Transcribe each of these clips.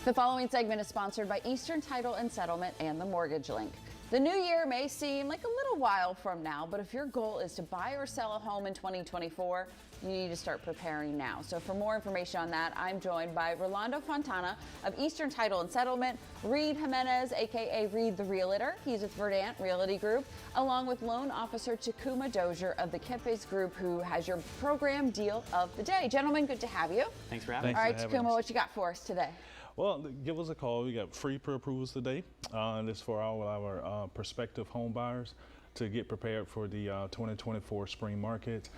The following segment is sponsored by Eastern Title and Settlement and the Mortgage Link. The new year may seem like a little while from now, but if your goal is to buy or sell a home in 2024, you need to start preparing now. So for more information on that, I'm joined by Rolando Fontana of Eastern Title and Settlement, Reed Jimenez, aka Reed the Realtor. He's with Verdant Realty Group, along with loan officer Takuma Dozier of the Kempes Group, who has your program deal of the day. Gentlemen, good to have you. Thanks for having us. All right, Takuma, what you got for us today? Well, give us a call. We got free pre-approvals today. And this for all our prospective home buyers to get prepared for the 2024 spring market.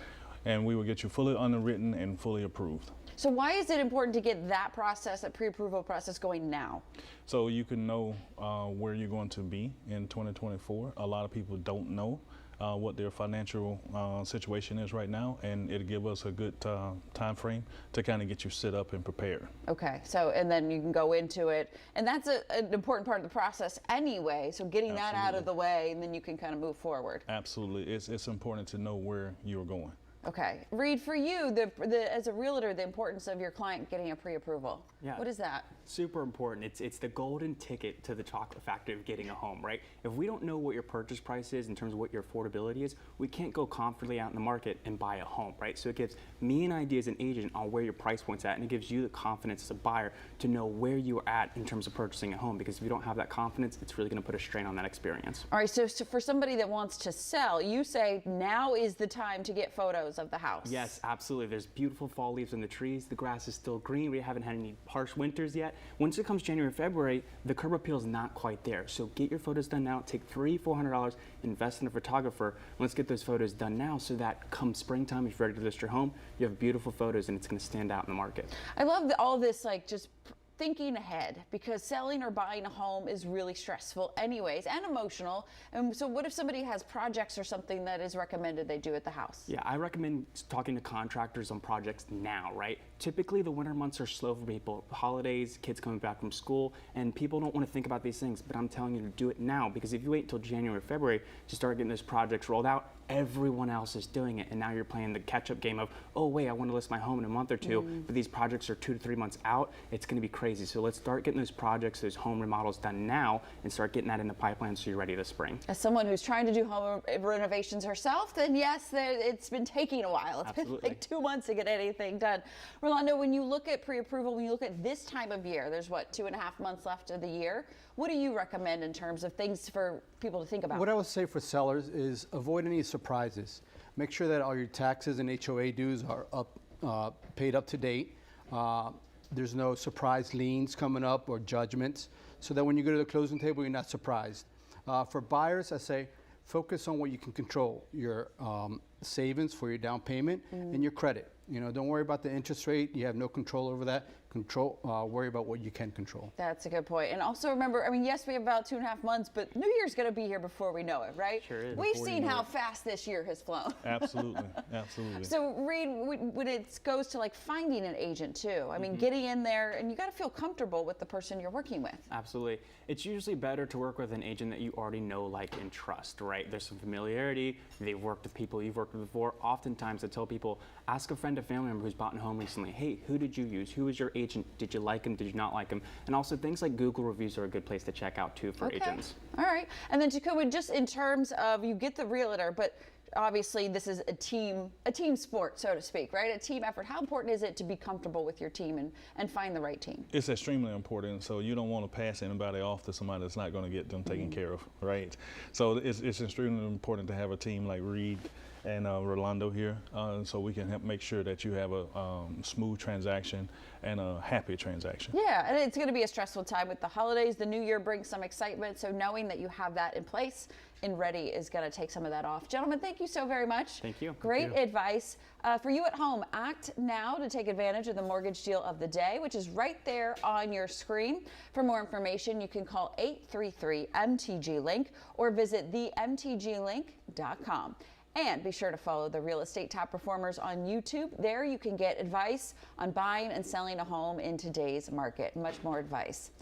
And we will get you fully underwritten and fully approved. So why is it important to get that process, that pre-approval process going now? So you can know where you're going to be in 2024. A lot of people don't know what their financial situation is right now, and it'll give us a good time frame to kind of get you set up and prepared. Okay, so and then you can go into it, and that's an important part of the process anyway, so getting that out of the way, and then you can kind of move forward. Absolutely. It's important to know where you're going. Okay. Reed, for you, as a realtor, the importance of your client getting a pre-approval. Yeah. What is that? Super important. It's the golden ticket to the chocolate factory of getting a home, right? If we don't know what your purchase price is in terms of what your affordability is, we can't go confidently out in the market and buy a home, right? So it gives me an idea as an agent on where your price point's at, and it gives you the confidence as a buyer to know where you're at in terms of purchasing a home, because if you don't have that confidence, it's really going to put a strain on that experience. All right, so for somebody that wants to sell, you say now is the time to get photos of the house. Yes, absolutely. There's beautiful fall leaves on the trees. The grass is still green. We haven't had any harsh winters yet. Once it comes January, February, the curb appeal is not quite there. So get your photos done now. Take $300-400, invest in a photographer. Let's get those photos done now so that come springtime, if you're ready to list your home, you have beautiful photos and it's going to stand out in the market. I love all this, like, just thinking ahead, because selling or buying a home is really stressful anyways and emotional. And so what if somebody has projects or something that is recommended they do at the house? Yeah, I recommend talking to contractors on projects now, right? Typically the winter months are slow for people. Holidays, kids coming back from school, and people don't want to think about these things, but I'm telling you to do it now, because if you wait until January or February to start getting those projects rolled out, everyone else is doing it, and now you're playing the catch-up game of, oh wait, I want to list my home in a month or two, but these projects are 2 to 3 months out. It's going to be crazy. So let's start getting those projects, those home remodels done now, and start getting that in the pipeline so you're ready this spring. As someone who's trying to do home renovations herself, then yes, it's been taking a while. It's been like 2 months to get anything done. Rolando, when you look at pre-approval, when you look at this time of year, there's what, 2.5 months left of the year. What do you recommend in terms of things for people to think about? What I would say for sellers is avoid any surprises. Make sure that all your taxes and HOA dues are paid up to date. There's no surprise liens coming up or judgments, so that when you go to the closing table, you're not surprised. For buyers, I say focus on what you can control, your savings for your down payment and your credit. You know, don't worry about the interest rate. You have no control over that. Worry about what you can control. That's a good point. And also remember, I mean, yes, we have about 2.5 months, but New Year's going to be here before we know it, right? Sure is. We've seen how fast this year has flown. Absolutely, absolutely. So Reed, when it goes to like finding an agent too, I mean, getting in there, and you got to feel comfortable with the person you're working with. Absolutely. It's usually better to work with an agent that you already know, like, and trust, right? There's some familiarity. They've worked with people you've worked with before. Oftentimes I tell people, ask a friend or family member who's bought a home recently, hey, who did you use? Who was your agent? Did you like him? Did you not like him? And also things like Google reviews are a good place to check out too for agents. All right. And then Takuma, just in terms of, you get the realtor, but obviously this is a team sport, so to speak, right? A team effort. How important is it to be comfortable with your team and find the right team? It's extremely important. So you don't want to pass anybody off to somebody that's not going to get them taken care of, right? So it's extremely important to have a team like Reed and Rolando here, so we can make sure that you have a smooth transaction and a happy transaction. Yeah, and it's going to be a stressful time with the holidays. The new year brings some excitement, so knowing that you have that in place and ready is going to take some of that off. Gentlemen, thank you so very much. Thank you. Great advice. For you at home, act now to take advantage of the mortgage deal of the day, which is right there on your screen. For more information, you can call 833-MTG-LINK or visit themtglink.com. And be sure to follow the Real Estate Top Performers on YouTube. There you can get advice on buying and selling a home in today's market. Much more advice.